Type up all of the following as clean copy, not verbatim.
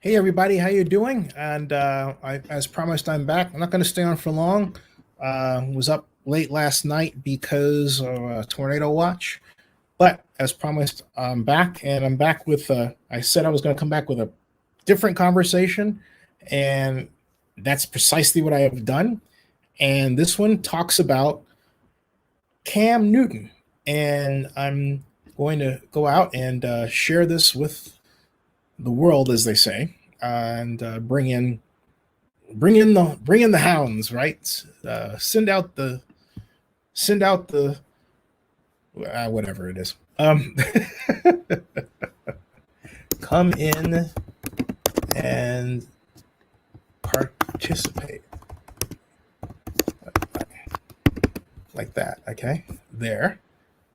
Hey everybody, how you doing? And as promised, I'm back. I'm not going to stay on for long. Was up late last night because of a tornado watch, but as promised, I'm back, and I'm back with. I said I was going to come back with a different conversation, and that's precisely what I have done. And this one talks about Cam Newton, and I'm going to go out and share this with the world, as they say, and bring in the hounds, right? Send out the whatever it is. Come in and participate like that. Okay, there,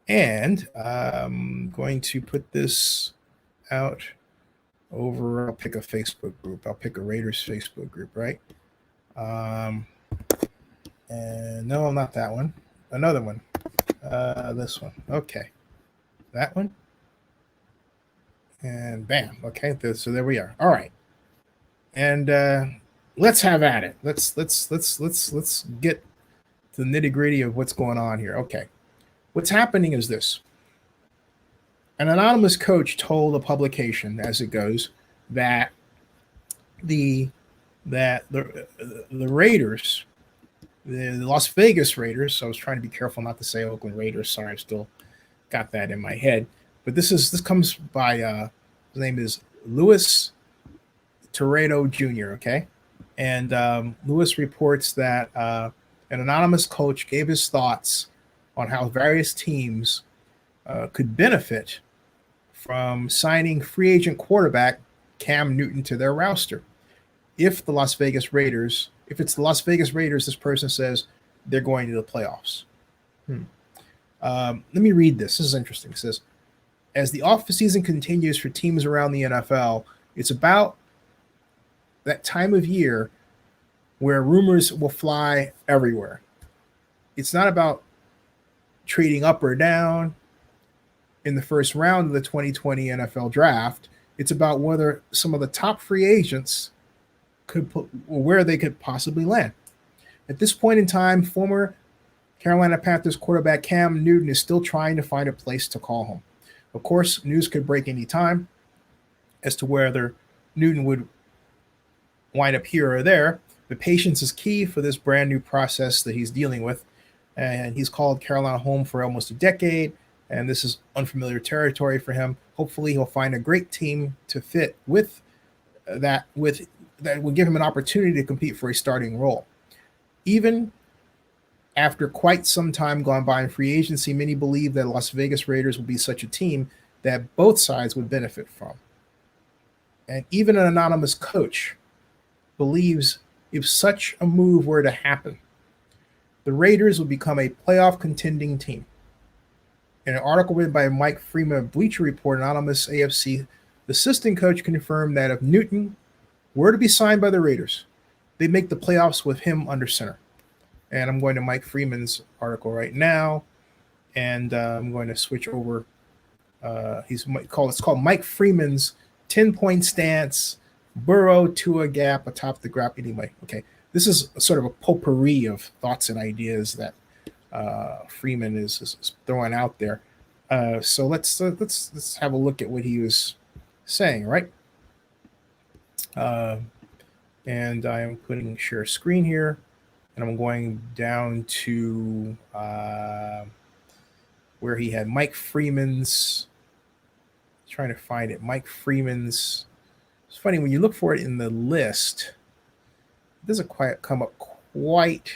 and I'm going to put this out over. I'll pick a Facebook group. I'll pick a Raiders Facebook group, right? Um, and no, not that one. Another one. This one. Okay, that one. And bam. Okay, so there we are. All right, and let's have at it. Let's get to the nitty gritty of what's going on here. Okay, what's happening is this: an anonymous coach told a publication, as it goes, that the the Raiders, the Las Vegas Raiders. So I was trying to be careful not to say Oakland Raiders. Sorry, I still got that in my head. But this comes by his name is Louis Toredo Jr. Okay, and Lewis reports that an anonymous coach gave his thoughts on how various teams could benefit from signing free agent quarterback Cam Newton to their roster. If it's the Las Vegas Raiders, this person says they're going to the playoffs. Let me read this. This is interesting. It says, as the offseason continues for teams around the NFL, it's about that time of year where rumors will fly everywhere. It's not about trading up or down in the first round of the 2020 NFL draft. It's about whether some of the top free agents could put where they could possibly land. At this point in time, former Carolina Panthers quarterback Cam Newton is still trying to find a place to call home. Of course, news could break any time as to whether Newton would wind up here or there, but patience is key for this brand new process that he's dealing with. And he's called Carolina home for almost a decade, and this is unfamiliar territory for him. Hopefully, he'll find a great team to fit with that will give him an opportunity to compete for a starting role. Even after quite some time gone by in free agency, many believe that Las Vegas Raiders will be such a team that both sides would benefit from. And even an anonymous coach believes if such a move were to happen, the Raiders will become a playoff contending team. In an article written by Mike Freeman of Bleacher Report, anonymous AFC assistant coach confirmed that if Newton were to be signed by the Raiders, they'd make the playoffs with him under center. And I'm going to Mike Freeman's article right now, and I'm going to switch over. It's called Mike Freeman's 10-point stance, Burrow to a gap atop the graph. Anyway, okay, this is sort of a potpourri of thoughts and ideas that Freeman is throwing out there. So let's have a look at what he was saying, right? And I am putting share screen here, and I'm going down to where he had Mike Freeman's. Trying to find it. Mike Freeman's. It's funny when you look for it in the list, it doesn't quite come up quite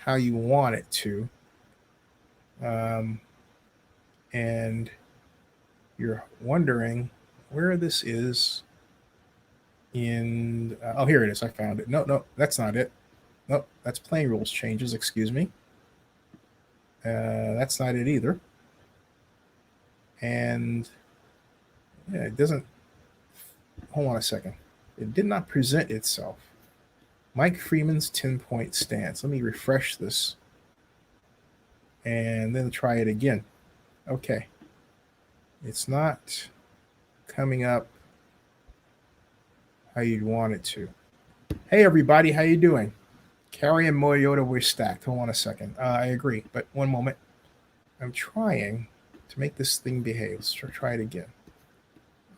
how you want it to. And you're wondering where this is in. Oh, here it is. I found it. No, that's not it. No, that's playing rules changes. Excuse me. That's not it either. And yeah, it doesn't. Hold on a second. It did not present itself. Mike Freeman's 10-point stance. Let me refresh this and then try it again. Okay. It's not coming up how you'd want it to. Hey everybody, how you doing? Carrie and Mariota were stacked. Hold on a second. I agree, but one moment. I'm trying to make this thing behave. Let's try it again.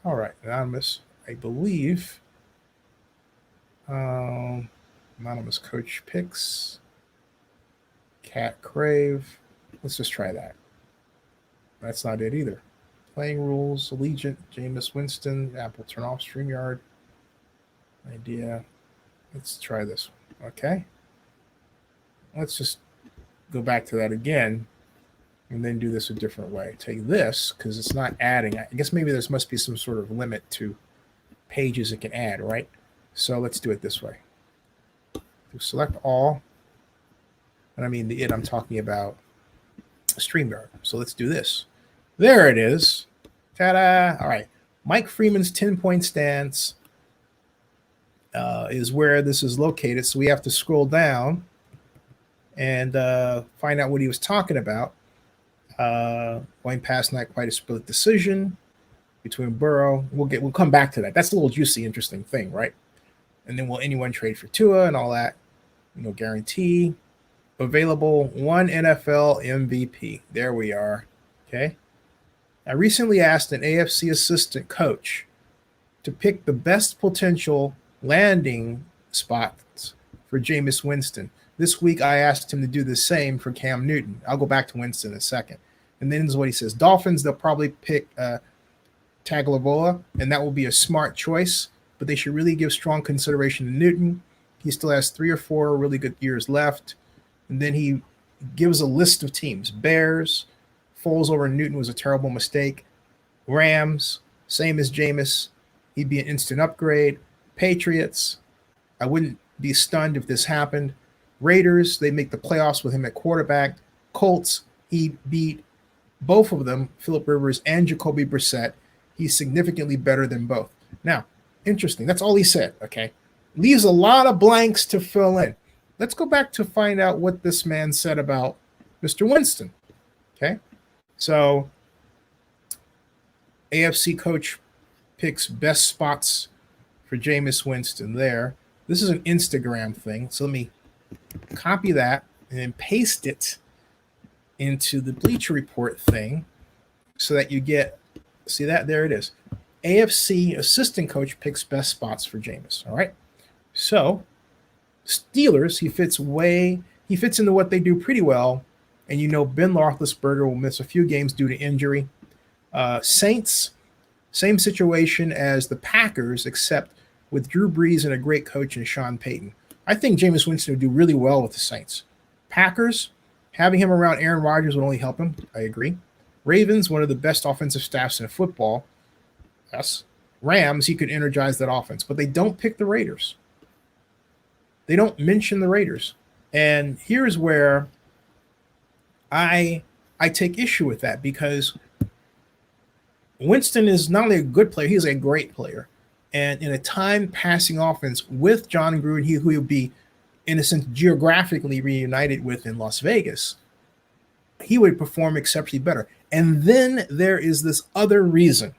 All right, anonymous. I believe anonymous coach picks. Cat Crave. Let's just try that. That's not it either. Playing rules, Allegiant, Jameis Winston, Apple turn off StreamYard. Idea. Let's try this one. Okay. Let's just go back to that again and then do this a different way. Take this because it's not adding. I guess maybe there must be some sort of limit to pages it can add, right? So let's do it this way. Select all. And I mean the I'm talking about StreamYard. So let's do this. There it is. Ta-da! All right. Mike Freeman's 10-point stance is where this is located. So we have to scroll down and find out what he was talking about. Going past not quite a split decision between Burrow. We'll come back to that. That's a little juicy, interesting thing, right? And then will anyone trade for Tua and all that? No guarantee. Available one NFL MVP. There we are. Okay. I recently asked an AFC assistant coach to pick the best potential landing spots for Jameis Winston. This week, I asked him to do the same for Cam Newton. I'll go back to Winston in a second. And then this is what he says. Dolphins, they'll probably pick Tagovailoa, and that will be a smart choice, but they should really give strong consideration to Newton. He still has 3 or 4 really good years left. And then he gives a list of teams. Bears, Foles over Newton was a terrible mistake. Rams, same as Jameis. He'd be an instant upgrade. Patriots, I wouldn't be stunned if this happened. Raiders, they make the playoffs with him at quarterback. Colts, he beat both of them, Phillip Rivers and Jacoby Brissett. He's significantly better than both. Now, interesting. That's all he said, okay? Leaves a lot of blanks to fill in. Let's go back to find out what this man said about Mr. Winston, okay? So, AFC coach picks best spots for Jameis Winston there. This is an Instagram thing, so let me copy that and then paste it into the Bleacher Report thing so that you get, see that? There it is. AFC assistant coach picks best spots for Jameis, all right? So, Steelers, he fits into what they do pretty well, and you know Ben Roethlisberger will miss a few games due to injury. Saints, same situation as the Packers, except with Drew Brees and a great coach in Sean Payton. I think Jameis Winston would do really well with the Saints. Packers, having him around Aaron Rodgers would only help him. I agree. Ravens, one of the best offensive staffs in football. Yes. Rams, he could energize that offense, but they don't pick the Raiders. They don't mention the Raiders. And here's where I take issue with that, because Winston is not only a good player, he's a great player. And in a time passing offense with John Gruden, who will be, in a sense, geographically reunited with in Las Vegas, he would perform exceptionally better. And then there is this other reason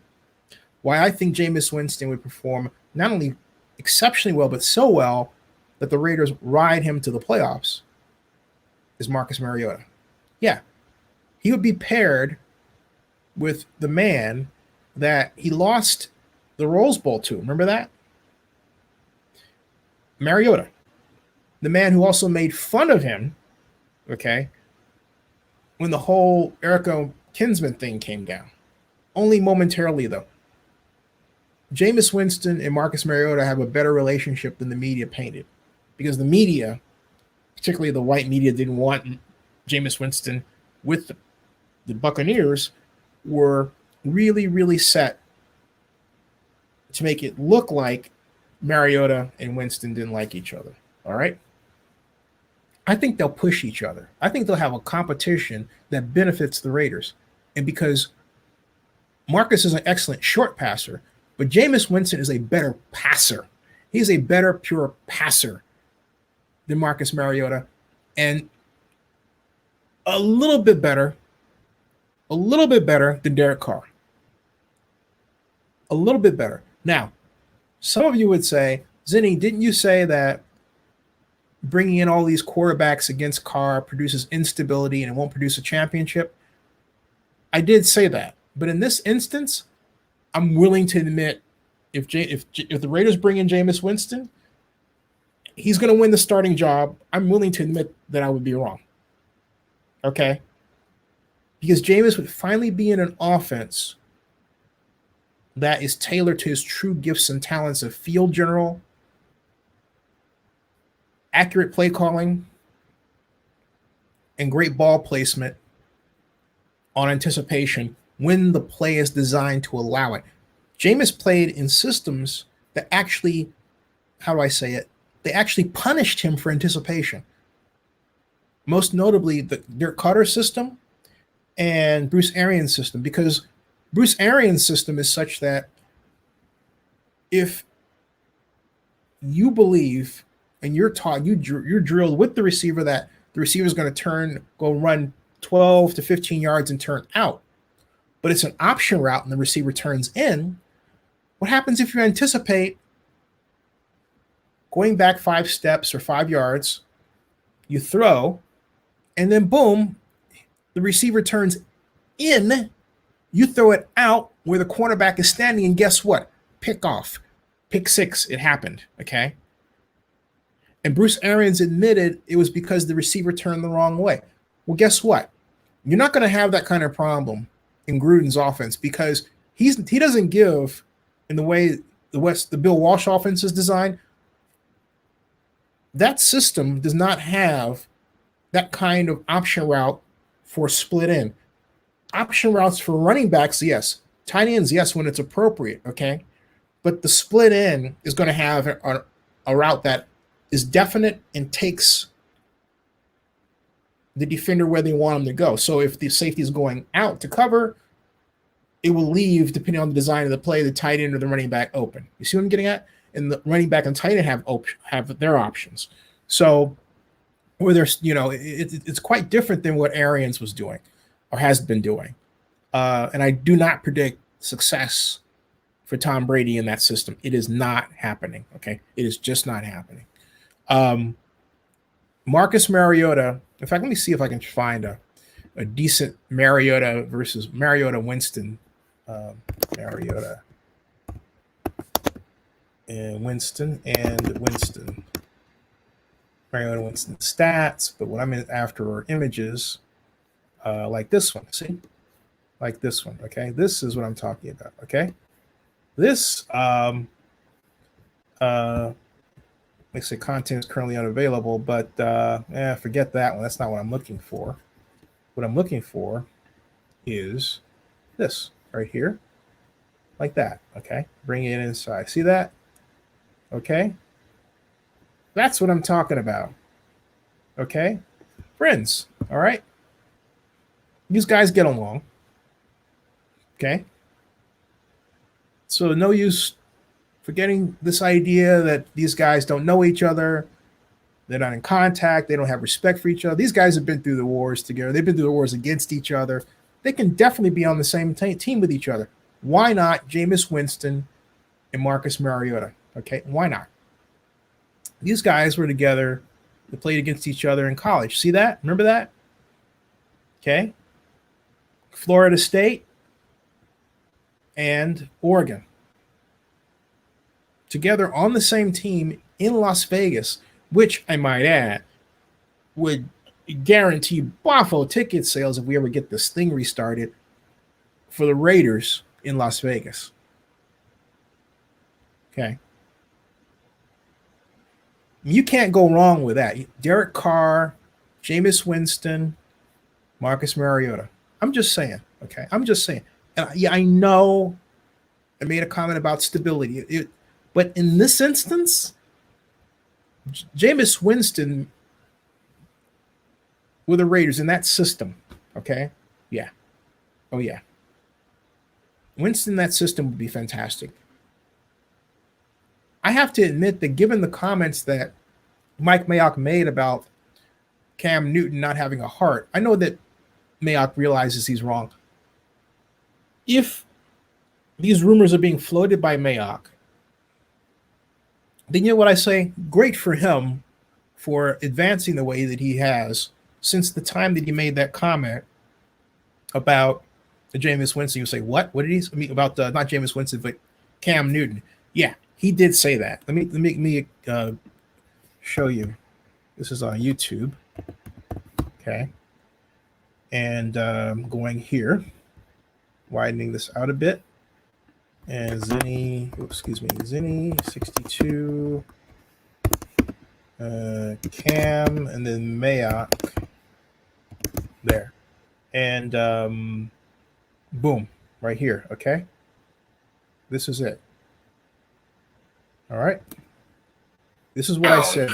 why I think Jameis Winston would perform not only exceptionally well, but so well that the Raiders ride him to the playoffs, is Marcus Mariota. Yeah, he would be paired with the man that he lost the Rose Bowl to. Remember that? Mariota. The man who also made fun of him, okay, when the whole Erica Kinsman thing came down. Only momentarily, though. Jameis Winston and Marcus Mariota have a better relationship than the media painted, because the media, particularly the white media, didn't want Jameis Winston with the Buccaneers, were really, really set to make it look like Mariota and Winston didn't like each other. All right? I think they'll push each other. I think they'll have a competition that benefits the Raiders. And because Marcus is an excellent short passer, but Jameis Winston is a better passer. He's a better pure passer than Marcus Mariota, and a little bit better than Derek Carr. A little bit better. Now, Some of you would say, Zinni, didn't you say that bringing in all these quarterbacks against Carr produces instability and it won't produce a championship? I did say that. But in this instance, I'm willing to admit if the Raiders bring in Jameis Winston, he's going to win the starting job. I'm willing to admit that I would be wrong. Okay? Because Jameis would finally be in an offense that is tailored to his true gifts and talents of field general, accurate play calling, and great ball placement on anticipation when the play is designed to allow it. Jameis played in systems that actually, how do I say it? They actually punished him for anticipation. Most notably, the Dirk Koetter system and Bruce Arians' system, because Bruce Arians' system is such that if you believe and you're taught, you're drilled with the receiver that the receiver is going to go run 12 to 15 yards and turn out, but it's an option route and the receiver turns in, what happens if you anticipate going back 5 steps or 5 yards, you throw, and then boom, the receiver turns in, you throw it out where the cornerback is standing, and guess what? Pick off. Pick six. It happened, okay? And Bruce Arians admitted it was because the receiver turned the wrong way. Well, guess what? You're not going to have that kind of problem in Gruden's offense because he doesn't give in the way the Bill Walsh offense is designed. That system does not have that kind of option route for split in. Option routes for running backs, yes. Tight ends, yes, when it's appropriate, okay? But the split in is going to have a route that is definite and takes the defender where they want him to go. So if the safety is going out to cover, it will leave, depending on the design of the play, the tight end or the running back open. You see what I'm getting at? And the running back and tight end have their options. So where there's, it's quite different than what Arians was doing or has been doing. And I do not predict success for Tom Brady in that system. It is not happening, okay? It is just not happening. Marcus Mariota, in fact, let me see if I can find a decent Mariota versus Mariota Winston. Mariota and Winston. Mariota Winston stats, but what I'm after are images like this one. See? Like this one, okay? This is what I'm talking about, okay? This, they say content is currently unavailable, but forget that one. That's not what I'm looking for. What I'm looking for is this right here, like that, okay? Bring it inside. See that? Okay? That's what I'm talking about, okay? Friends, all right? These guys get along, okay? So no use forgetting this idea that these guys don't know each other. They're not in contact. They don't have respect for each other. These guys have been through the wars together. They've been through the wars against each other. They can definitely be on the same team with each other. Why not Jameis Winston and Marcus Mariota? Okay, why not? These guys were together. They played against each other in college. See that? Remember that? Okay. Florida State and Oregon together on the same team in Las Vegas, which I might add would guarantee Buffalo ticket sales if we ever get this thing restarted for the Raiders in Las Vegas. Okay. You can't go wrong with that. Derek Carr, Jameis Winston, Marcus Mariota. I'm just saying, okay? I'm just saying. And yeah, I know I made a comment about stability. But in this instance, Jameis Winston with the Raiders in that system, okay? Yeah. Oh, yeah. Winston in that system would be fantastic. I have to admit that given the comments that Mike Mayock made about Cam Newton not having a heart, I know that Mayock realizes he's wrong. If these rumors are being floated by Mayock, then you know what I say? Great for him for advancing the way that he has since the time that he made that comment about the Jameis Winston. You say, what? What did he? I mean, about not Jameis Winston, but Cam Newton. Yeah, he did say that. Let me show you. This is on YouTube. Okay, and going here, widening this out a bit, and Zinni 62, Cam, and then Mayock there, and boom, right here. Okay, this is it. All right, this is what I said.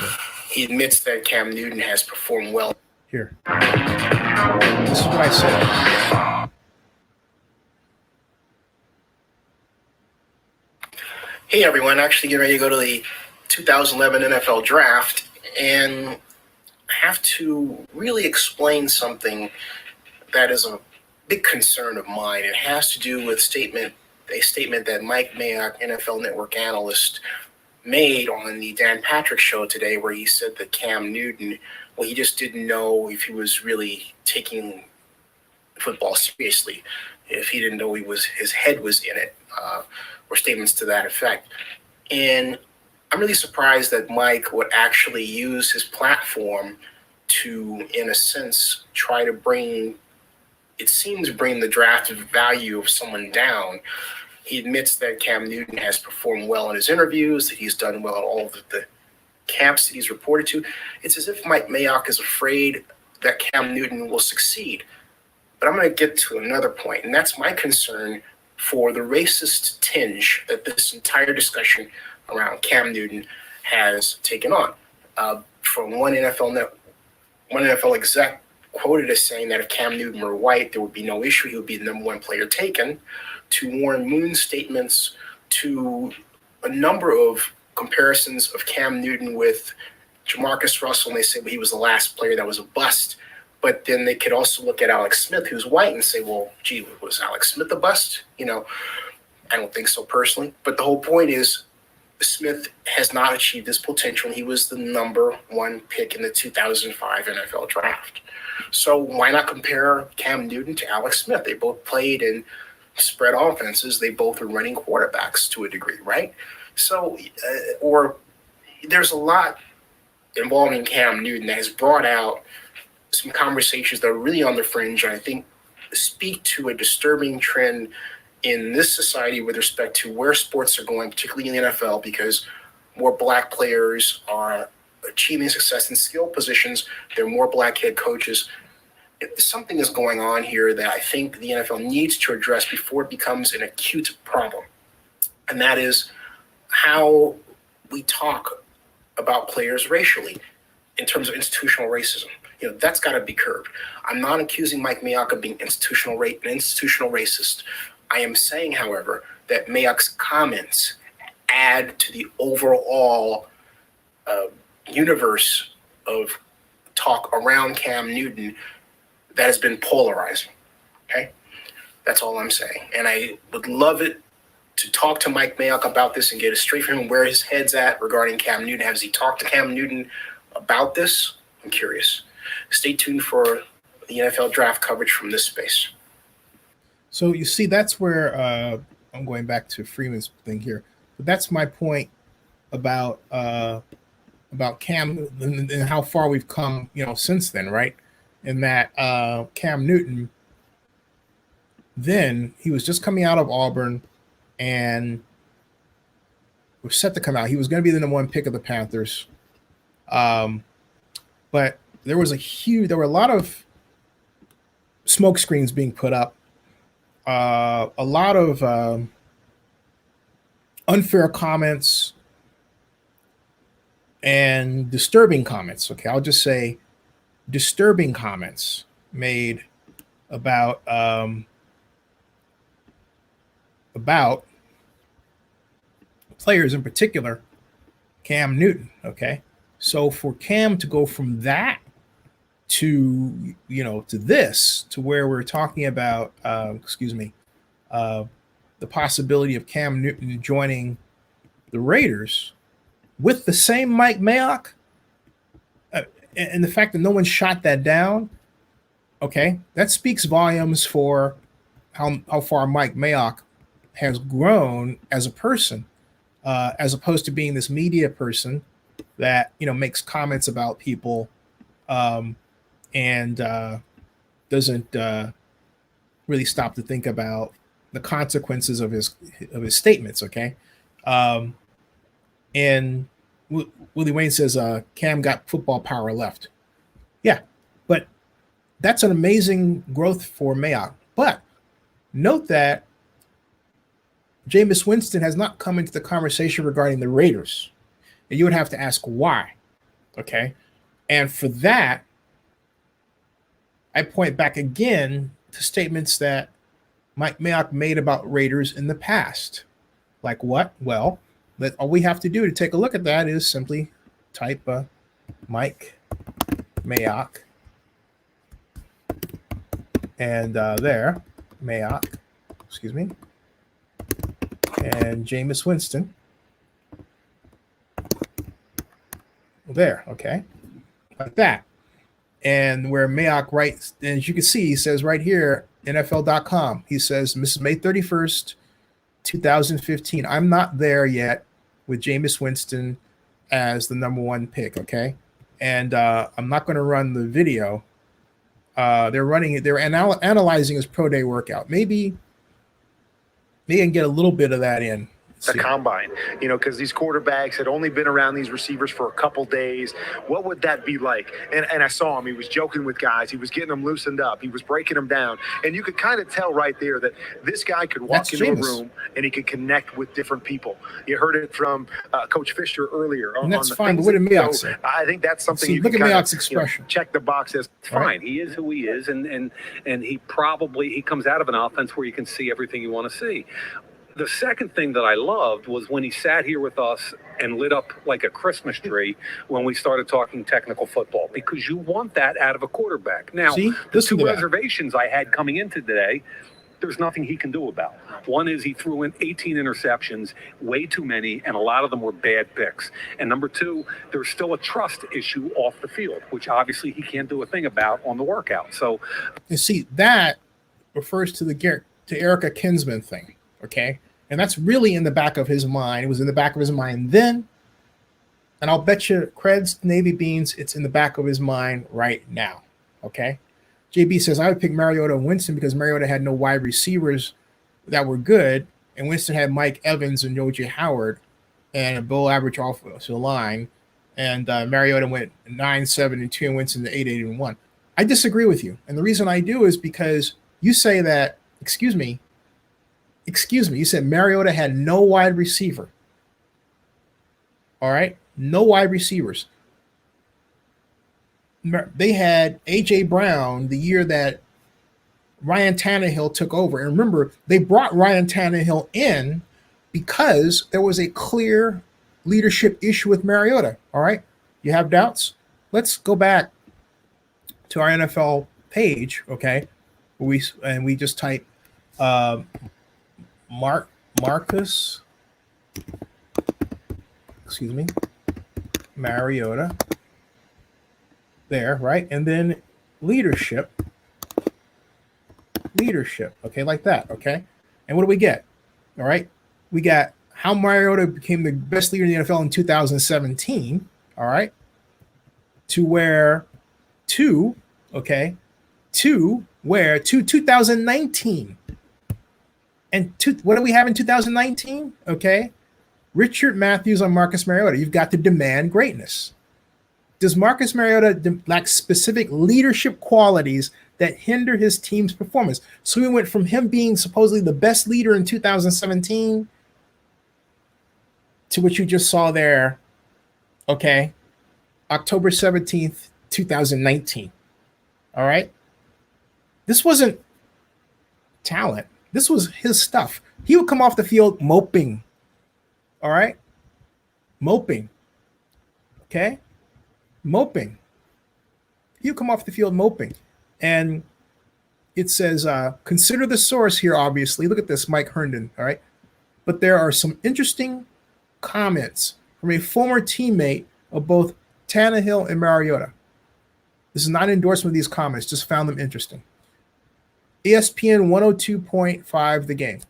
He admits that Cam Newton has performed well. Here, this is what I said. Hey everyone, actually getting ready to go to the 2011 NFL Draft, and I have to really explain something that is a big concern of mine. It has to do with a statement that Mike Mayock, NFL Network analyst, made on the Dan Patrick show today, where he said that Cam Newton, well, he just didn't know if he was really taking football seriously, if he didn't know his head was in it, or statements to that effect. And I'm really surprised that Mike would actually use his platform to, in a sense, try to bring the draft value of someone down. He admits that Cam Newton has performed well in his interviews, that he's done well at all of the camps that he's reported to. It's as if Mike Mayock is afraid that Cam Newton will succeed. But I'm going to get to another point, and that's my concern for the racist tinge that this entire discussion around Cam Newton has taken on. From one NFL exec quoted as saying that if Cam Newton were white, there would be no issue. He would be the number one player taken, to Warren Moon's statements, to a number of comparisons of Cam Newton with Jamarcus Russell, and they say, well, he was the last player that was a bust. But then they could also look at Alex Smith, who's white, and say, well, gee, was Alex Smith a bust? I don't think so personally. But the whole point is Smith has not achieved his potential. He was the number one pick in the 2005 NFL Draft. So why not compare Cam Newton to Alex Smith? They both played in spread offenses. They both are running quarterbacks to a degree, right? So, or there's a lot involving Cam Newton that has brought out some conversations that are really on the fringe, and I think speak to a disturbing trend in this society with respect to where sports are going, particularly in the NFL, because more black players are achieving success in skill positions. There are more black head coaches. Something is going on here that I think the NFL needs to address before it becomes an acute problem. And that is how we talk about players racially in terms of institutional racism. That's got to be curbed. I'm not accusing Mike Mayock of being an institutional racist. I am saying, however, that Mayock's comments add to the overall universe of talk around Cam Newton that has been polarizing. Okay? That's all I'm saying. And I would love it to talk to Mike Mayock about this and get it straight from him where his head's at regarding Cam Newton. Has he talked to Cam Newton about this? I'm curious. Stay tuned for the NFL draft coverage from this space. So you see, that's where I'm going back to Freeman's thing here. But that's my point about Cam and how far we've come, since then, right? In that Cam Newton, then he was just coming out of Auburn and was set to come out. He was going to be the number one pick of the Panthers. But there were a lot of smoke screens being put up, a lot of unfair comments and disturbing comments. Okay, I'll just say disturbing comments made about players, in particular Cam Newton. Okay, so for Cam to go from that to this, to where we're talking about the possibility of Cam Newton joining the Raiders, with the same Mike Mayock, and the fact that no one shot that down, okay, that speaks volumes for how far Mike Mayock has grown as a person, as opposed to being this media person that makes comments about people, and doesn't really stop to think about the consequences of his statements. Okay, and Willie Wayne says Cam got football power left. Yeah, but that's an amazing growth for Mayock. But note that Jameis Winston has not come into the conversation regarding the Raiders. And you would have to ask why. Okay. And for that, I point back again to statements that Mike Mayock made about Raiders in the past. Like what? Well, all we have to do to take a look at that is simply type Mike Mayock. And there, Mayock, excuse me, and Jameis Winston. There, okay, like that. And where Mayock writes, and as you can see, he says right here, NFL.com, he says, Mrs. May 31st, 2015, I'm not there yet with Jameis Winston as the number one pick, okay? And I'm not going to run the video. They're analyzing his pro day workout. Maybe they can get a little bit of that in. The combine, because these quarterbacks had only been around these receivers for a couple days. What would that be like? And I saw him. He was joking with guys. He was getting them loosened up. He was breaking them down. And you could kind of tell right there that this guy could walk into a room and he could connect with different people. You heard it from Coach Fisher earlier. And that's fine. But what did Mayock say? I think that's something you look can at Mayock's expression. Check the box as fine. Right. He is who he is. And he comes out of an offense where you can see everything you want to see. The second thing that I loved was when he sat here with us and lit up like a Christmas tree when we started talking technical football, because you want that out of a quarterback. Now, the two reservations I had coming into today, there's nothing he can do about. One is he threw in 18 interceptions, way too many, and a lot of them were bad picks. And number two, there's still a trust issue off the field, which obviously he can't do a thing about on the workout. So, you see, that refers to the Erica Kinsman thing. Okay. And that's really in the back of his mind. It was in the back of his mind then. And I'll bet you creds, Navy beans, it's in the back of his mind right now. Okay. JB says, I would pick Mariota and Winston because Mariota had no wide receivers that were good. And Winston had Mike Evans and O.J. Howard and a below average offensive line. And Mariota went 9-7-2 and Winston 8-8-1. I disagree with you. And the reason I do is because you say that, excuse me, you said Mariota had no wide receiver. All right? No wide receivers. They had A.J. Brown the year that Ryan Tannehill took over. And remember, they brought Ryan Tannehill in because there was a clear leadership issue with Mariota. All right? You have doubts? Let's go back to our NFL page, okay? We just type Marcus, Mariota, there, right? And then leadership, okay, like that, okay? And what do we get? All right, we got how Mariota became the best leader in the NFL in 2017, all right, to 2019. And what do we have in 2019? Okay. Richard Matthews on Marcus Mariota. You've got to demand greatness. Does Marcus Mariota lack specific leadership qualities that hinder his team's performance? So we went from him being supposedly the best leader in 2017 to what you just saw there. Okay. October 17th, 2019. All right. This wasn't talent. This was his stuff. He would come off the field moping. All right? Moping. Okay? Moping. He would come off the field moping. And it says, consider the source here, obviously. Look at this, Mike Herndon. All right? But there are some interesting comments from a former teammate of both Tannehill and Mariota. This is not an endorsement of these comments, just found them interesting. ESPN 102.5 The Game.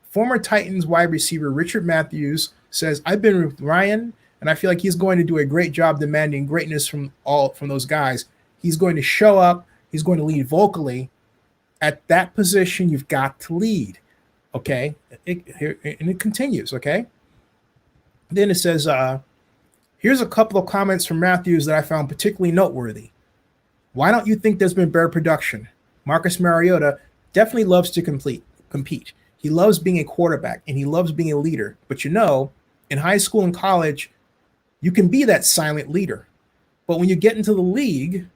Former Titans wide receiver Richard Matthews says, I've been with Ryan, and I feel like he's going to do a great job demanding greatness from those guys. He's going to show up. He's going to lead vocally. At that position, you've got to lead. Okay? And it continues, okay? Then it says, here's a couple of comments from Matthews that I found particularly noteworthy. Why don't you think there's been better production? Marcus Mariota definitely loves to compete. He loves being a quarterback, and he loves being a leader. But in high school and college, you can be that silent leader. But when you get into the league,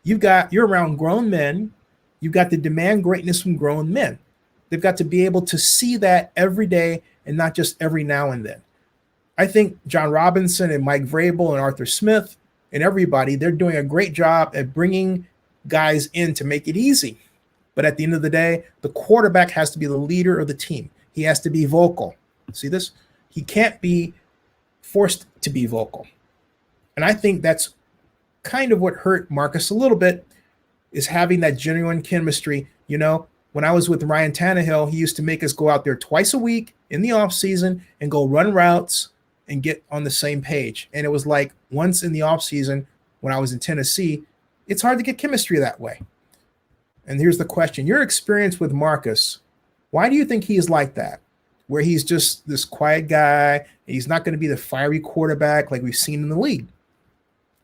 you're around grown men. You've got to demand greatness from grown men. They've got to be able to see that every day and not just every now and then. I think John Robinson and Mike Vrabel and Arthur Smith and everybody, they're doing a great job at bringing guys in to make it easy. But at the end of the day, the quarterback has to be the leader of the team. He has to be vocal. See this? He can't be forced to be vocal. And I think that's kind of what hurt Marcus a little bit, is having that genuine chemistry. When I was with Ryan Tannehill, he used to make us go out there twice a week in the offseason and go run routes and get on the same page. And it was like once in the offseason when I was in Tennessee, it's hard to get chemistry that way. And here's the question. Your experience with Marcus, why do you think he is like that? Where he's just this quiet guy, he's not going to be the fiery quarterback like we've seen in the league.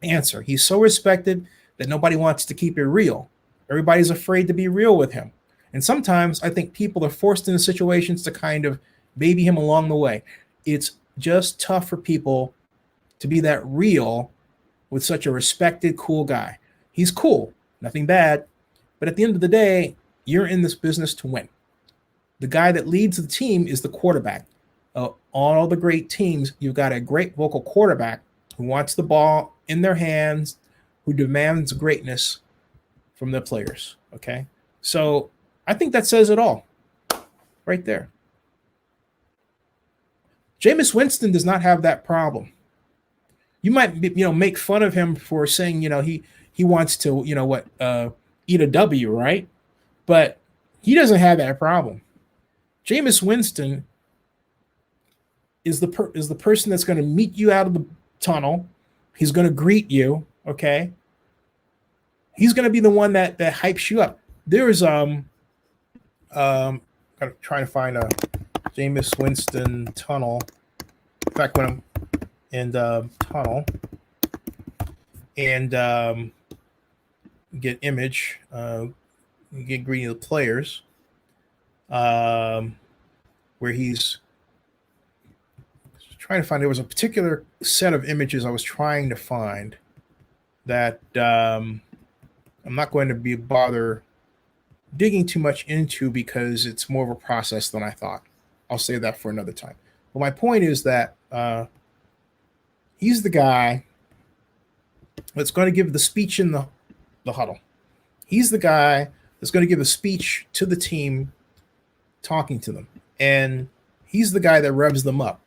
Answer, he's so respected that nobody wants to keep it real. Everybody's afraid to be real with him. And sometimes I think people are forced into situations to kind of baby him along the way. It's just tough for people to be that real with such a respected, cool guy. He's cool, nothing bad. But at the end of the day, you're in this business to win. The guy that leads the team is the quarterback. All the great teams, you've got a great vocal quarterback who wants the ball in their hands, who demands greatness from the players, okay? So I think that says it all right there. Jameis Winston does not have that problem. You might, make fun of him for saying, he wants to, eat a W, right? But he doesn't have that problem. Jameis Winston is the person that's going to meet you out of the tunnel. He's going to greet you, okay? He's going to be the one that hypes you up. There's I'm trying to find a Jameis Winston tunnel. In fact, when I'm in the tunnel and get image, get greeting the players, where he's trying to find. There was a particular set of images I was trying to find that I'm not going to be bother digging too much into because it's more of a process than I thought. I'll save that for another time. But my point is that he's the guy that's going to give the speech in the huddle. He's the guy that's going to give a speech to the team, talking to them. And he's the guy that revs them up.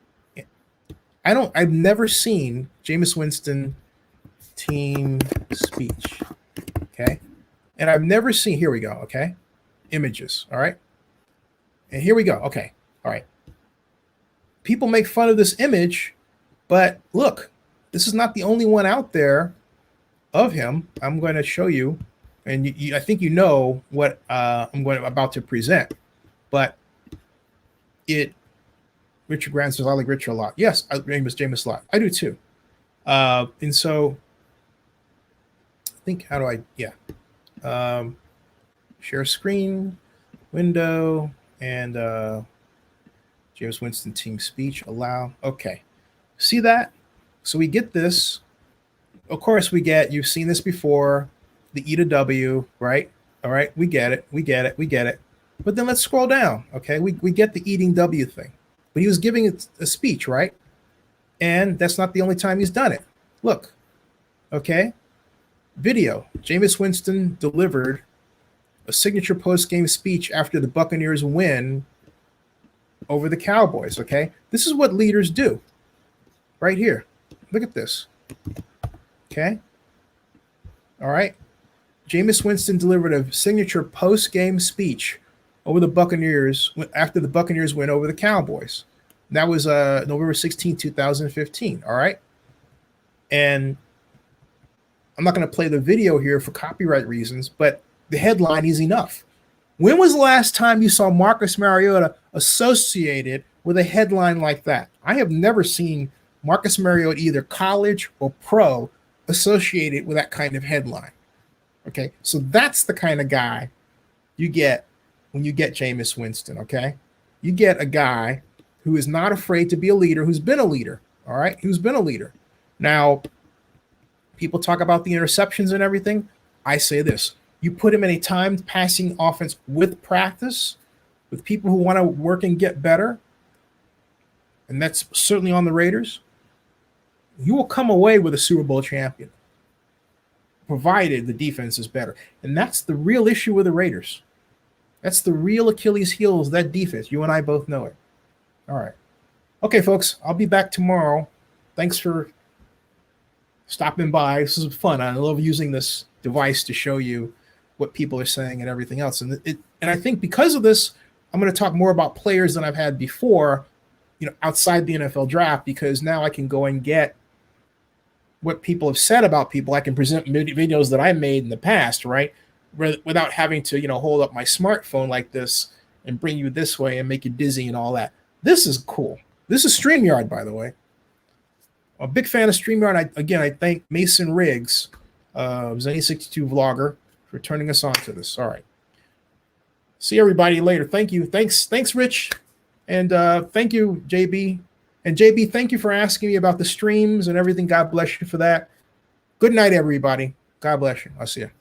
I've never seen Jameis Winston team speech. Okay. And I've never seen, here we go. Okay. Images. All right. And here we go. Okay. All right. People make fun of this image, but look, this is not the only one out there of him. I'm going to show you, and I think you know what I'm about to present, but Richard Grant says, I like Richard a lot. Yes, I like Jameis a lot. I do too. And so I think, how do I, share screen, window, and Jameis Winston team speech, allow. Okay. See that? So we get this. Of course, you've seen this before, the E to W, right? All right, we get it. But then let's scroll down, okay? We get the eating W thing. But he was giving a speech, right? And that's not the only time he's done it. Look, okay? Video. Jameis Winston delivered a signature post-game speech after the Buccaneers win over the Cowboys, okay? This is what leaders do. right here. Look at this. Okay. All right. Jameis Winston delivered a signature post-game speech over the Buccaneers after the Buccaneers win over the Cowboys. That was November 16, 2015. All right. And I'm not going to play the video here for copyright reasons, but the headline is enough. When was the last time you saw Marcus Mariota associated with a headline like that? I have never seen Marcus Mariota, either college or pro, associated with that kind of headline. Okay, so that's the kind of guy you get when you get Jameis Winston, okay? You get a guy who is not afraid to be a leader, who's been a leader, all right? Who's been a leader. Now, people talk about the interceptions and everything. I say this. You put him in a timed passing offense with practice, with people who want to work and get better, and that's certainly on the Raiders, you will come away with a Super Bowl champion, provided the defense is better. And that's the real issue with the Raiders. That's the real Achilles heel, is that defense. You and I both know it. All right. Okay, folks, I'll be back tomorrow. Thanks for stopping by. This is fun. I love using this device to show you what people are saying and everything else. And I think because of this, I'm going to talk more about players than I've had before, outside the NFL draft, because now I can go and get what people have said about people. I can present videos that I made in the past, right? Without having to, hold up my smartphone like this and bring you this way and make you dizzy and all that. This is cool. This is StreamYard, by the way. I'm a big fan of StreamYard. I thank Mason Riggs, Zenny62 vlogger, for turning us on to this. All right. See everybody later. Thank you. Thanks, Rich. And thank you, JB. And JB, thank you for asking me about the streams and everything. God bless you for that. Good night, everybody. God bless you. I'll see you.